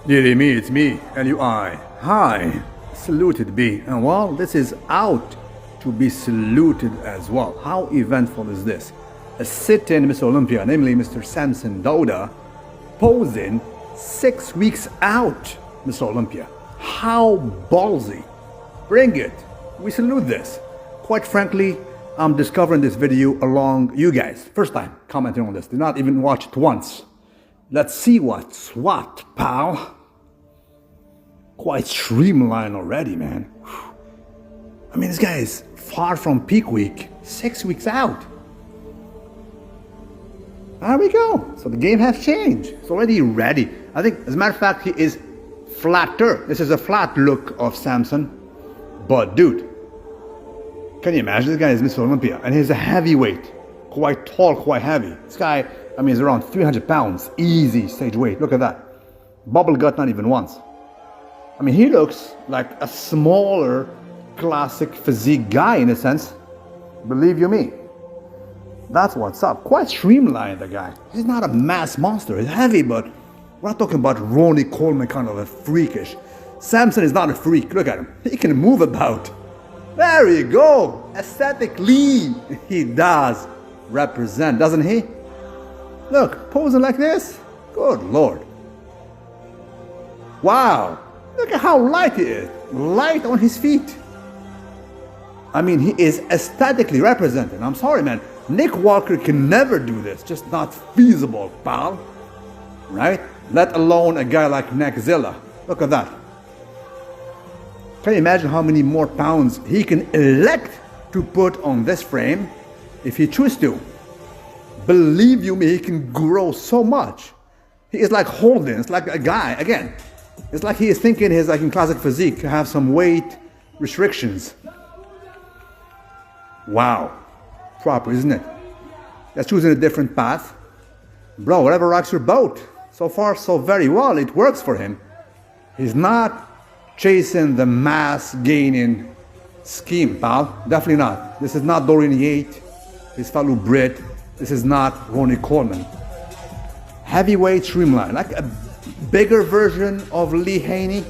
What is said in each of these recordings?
Dearie me, it's me, L-U-I. Hi, saluted be. And well, this is out to be saluted as well. How eventful is this? A sit-in Mr. Olympia, namely Mr. Samson Dauda, posing 6 weeks out, Mr. Olympia. How ballsy. Bring it. We salute this. Quite frankly, I'm discovering this video along you guys. First time commenting on this. Did not even watch it once. Let's see what's what, pal. Quite streamlined already, man. I mean, this guy is far from peak week. 6 weeks out. There we go. So the game has changed. It's already ready. I think, as a matter of fact, he is flatter. This is a flat look of Samson. But, dude, can you imagine? This guy is Mr. Olympia, and he's a heavyweight. Quite tall, quite heavy. This guy, I mean, is around 300 pounds. Easy stage weight. Look at that. Bubble gut, not even once. I mean, he looks like a smaller, classic physique guy in a sense. Believe you me. That's what's up. Quite streamlined, the guy. He's not a mass monster. He's heavy, but we're not talking about Ronnie Coleman kind of a freakish. Samson is not a freak. Look at him. He can move about. There you go. Aesthetically, he does represent, doesn't he? Look, posing like this. Good Lord. Wow. Look at how light he is. Light on his feet. I mean, he is aesthetically represented. I'm sorry, man. Nick Walker can never do this. Just not feasible, pal. Right? Let alone a guy like Neckzilla. Look at that. Can you imagine how many more pounds he can elect to put on this frame if he chooses to? Believe you me, he can grow so much. He is like Holden. It's like a guy, again. It's like he is thinking he's like in classic physique to have some weight restrictions. Wow. Proper, isn't it? That's choosing a different path. Bro, whatever rocks your boat. So far, so very well. It works for him. He's not chasing the mass gaining scheme, pal. Definitely not. This is not Dorian Yates, his fellow Brit. This is not Ronnie Coleman. Heavyweight streamline, like a bigger version of Lee Haney.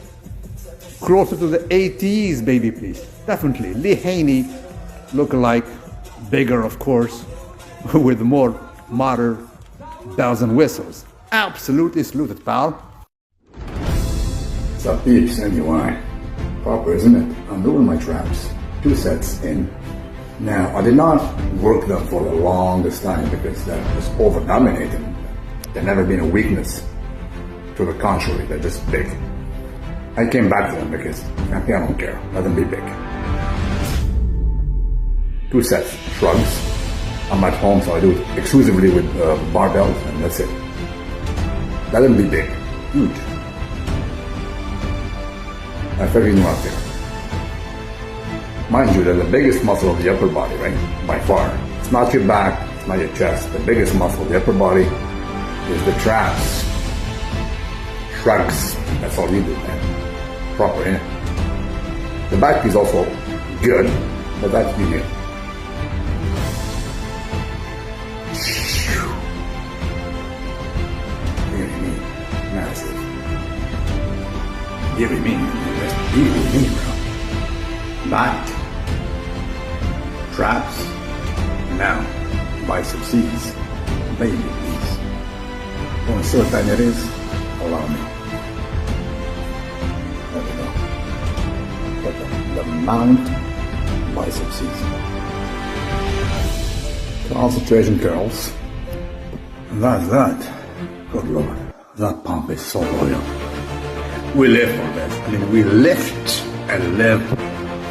Closer to the 80s, baby, please. Definitely. Lee Haney look-alike. Bigger, of course, with more modern bells and whistles. Absolutely saluted, pal. What's up, peeps? Anyway, proper, isn't it? I'm doing my traps. 2 sets in. Now, I did not work them for the longest time because that was over-dominating. They've never been a weakness. To the contrary, they're just big. I came back to them because I don't care. Let them be big. 2 sets, shrugs. I'm at home, so I do it exclusively with barbells, and that's it. Let them be big, huge. That's everything out there. Mind you, they're the biggest muscle of the upper body, right? By far. It's not your back, it's not your chest. The biggest muscle of the upper body is the traps. Shrugs. That's all you do, man. Proper, innit? The back is also good, but that's you. Massive. Give me, that's me, bro. Back. Traps. Now, bicep C's. Baby, please. Want to see what time it is? Allow me. There we go. Got the mount bicep C's. Concentration curls. And that's that. Good Lord. That pump is so loyal. We live for this. I mean, we lift and live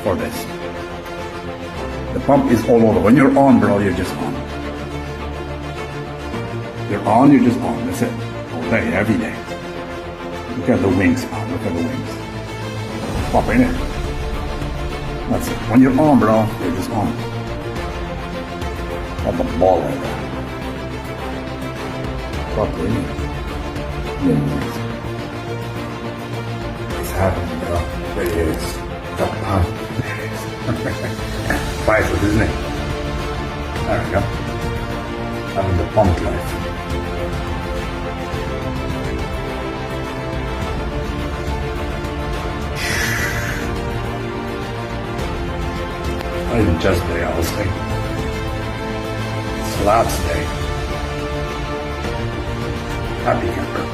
for this. The pump is all over. When you're on, bro, you're just on. You're on, you're just on. That's it. All day, every day. Look at the wings, man. Look at the wings. Pop in it. That's it. When you're on, bro, you're just on. Got the ball right there. Pop in it. It's happening, bro. There it is. The pump. There it is. Bicep, isn't it? There we go. Having the pump life. isn't just day, I'll say. Slaps day. Happy camper.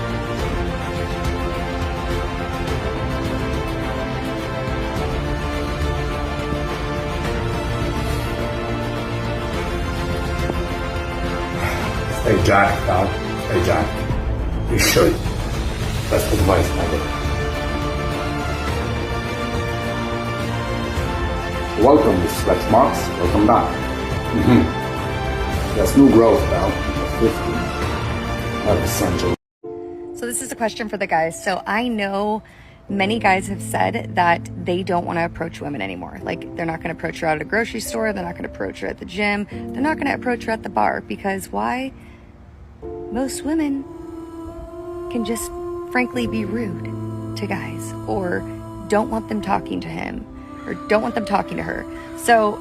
Stay jacked, pal. Stay jacked. You should. Best advice ever. Welcome, Mrs. Rex Marks. Welcome back. That's new growth, pal. 50. That's essential. So this is a question for the guys. So I know many guys have said that they don't want to approach women anymore. Like, they're not going to approach her at a grocery store. They're not going to approach her at the gym. They're not going to approach her at the bar. Because why? Most women can just frankly be rude to guys, or don't want them talking to him, or don't want them talking to her. So,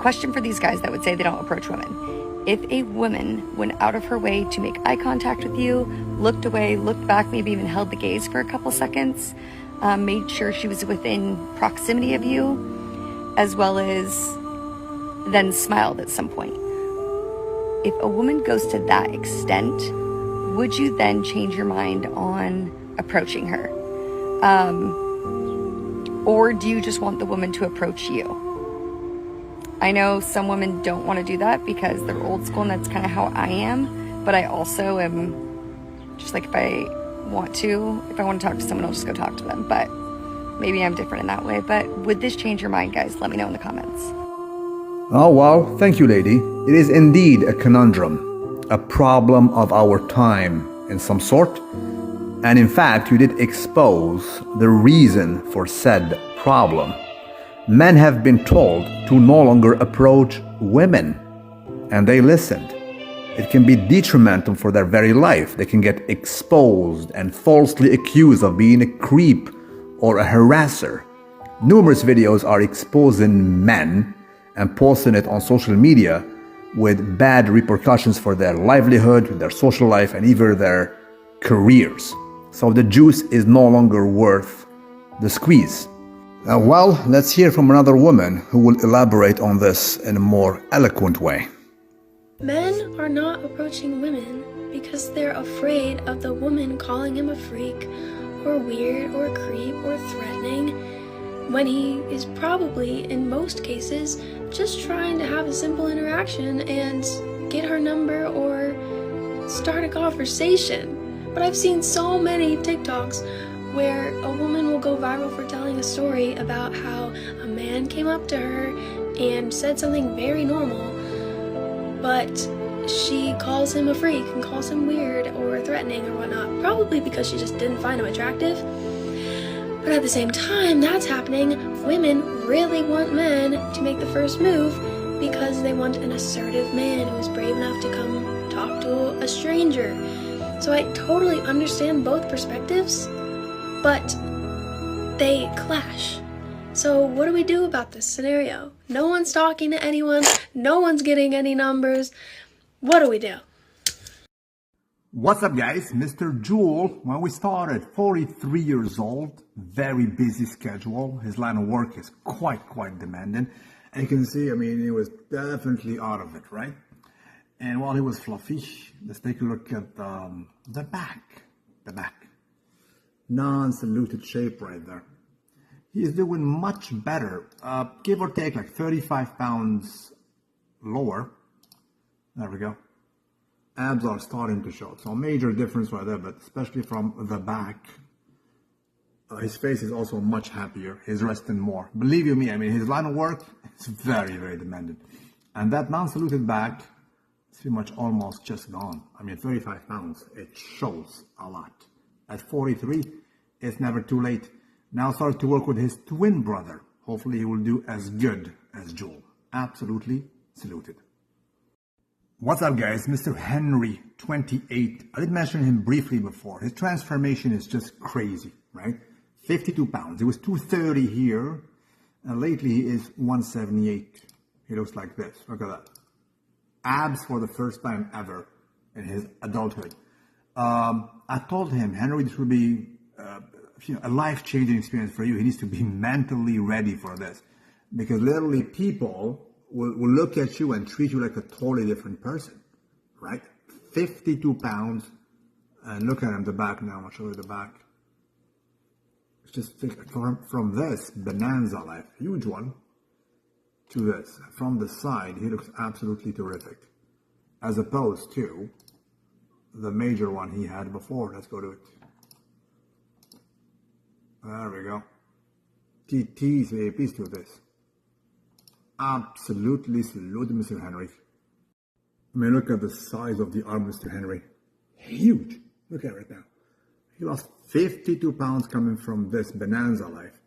question for these guys that would say they don't approach women. If a woman went out of her way to make eye contact with you, looked away, looked back, maybe even held the gaze for a couple seconds, made sure she was within proximity of you, as well as then smiled at some point. If a woman goes to that extent, would you then change your mind on approaching her? Or do you just want the woman to approach you? I know some women don't want to do that because they're old school, and that's kind of how I am. But I also am just like, if I want to talk to someone, I'll just go talk to them. But maybe I'm different in that way. But would this change your mind, guys? Let me know in the comments. Oh, well, thank you, lady. It is indeed a conundrum, a problem of our time in some sort. And in fact, you did expose the reason for said problem. Men have been told to no longer approach women, and they listened. It can be detrimental for their very life. They can get exposed and falsely accused of being a creep or a harasser. Numerous videos are exposing men and posting it on social media with bad repercussions for their livelihood, their social life, and even their careers. So the juice is no longer worth the squeeze. Well, let's hear from another woman who will elaborate on this in a more eloquent way. Men are not approaching women because they're afraid of the woman calling him a freak or weird or creep or threatening, when he is probably, in most cases, just trying to have a simple interaction and get her number or start a conversation. But I've seen so many TikToks where a woman will go viral for telling a story about how a man came up to her and said something very normal, but she calls him a freak and calls him weird or threatening or whatnot, probably because she just didn't find him attractive. But at the same time that's happening, women really want men to make the first move because they want an assertive man who is brave enough to come talk to a stranger. So I totally understand both perspectives, but they clash. So what do we do about this scenario? No one's talking to anyone, no one's getting any numbers. What do we do? What's up, guys? Mr. Jewel. When we started, 43 years old, very busy schedule. His line of work is quite demanding. And you can see, I mean, he was definitely out of it, right? And while he was fluffy, let's take a look at the back. Non-saluted shape right there. He's doing much better, give or take like 35 pounds lower. There we go. Abs are starting to show. So major difference right there, but especially from the back. His face is also much happier. He's resting more. Believe you me, I mean, his line of work is very demanding. And that non-saluted back is pretty much almost just gone. I mean, 35 pounds, it shows a lot. At 43, it's never too late. Now start to work with his twin brother. Hopefully he will do as good as Joel. Absolutely saluted. What's up, guys? Mr. Henry, 28. I did mention him briefly before. His transformation is just crazy, right? 52 pounds. He was 230 here, and lately he is 178. He looks like this. Look at that. Abs for the first time ever in his adulthood. I told him, Henry, this will be a life-changing experience for you. He needs to be mentally ready for this. Because literally people will look at you and treat you like a totally different person, right? 52 pounds, and look at him, the back now, I'll show you the back. It's just from this Bonanza life, huge one, to this. From the side, he looks absolutely terrific. As opposed to the major one he had before. Let's go to it. There we go. TT's piece to this. Absolutely salute Mr. Henry. I mean, look at the size of the arm, Mr. Henry. Huge. Look at it right now. He lost 52 pounds coming from this Bonanza life.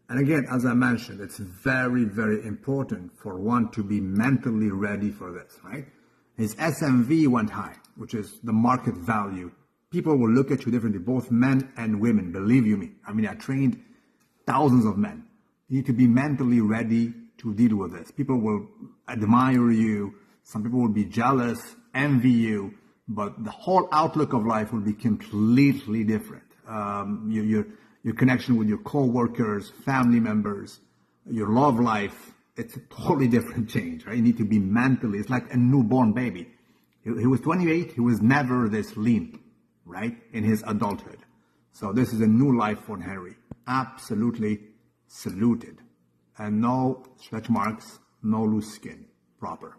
And again, as I mentioned, it's very, very important for one to be mentally ready for this, right? His SMV went high, which is the market value. People will look at you differently, both men and women, believe you me. I mean, I trained thousands of men. You need to be mentally ready to deal with this. People will admire you. Some people will be jealous, envy you, but the whole outlook of life will be completely different. Your connection with your co-workers, family members, your love life, it's a totally different change, right? You need to be mentally, it's like a newborn baby. He was 28, he was never this lean, right? In his adulthood. So this is a new life for Henry. Absolutely saluted. And no stretch marks, no loose skin, proper.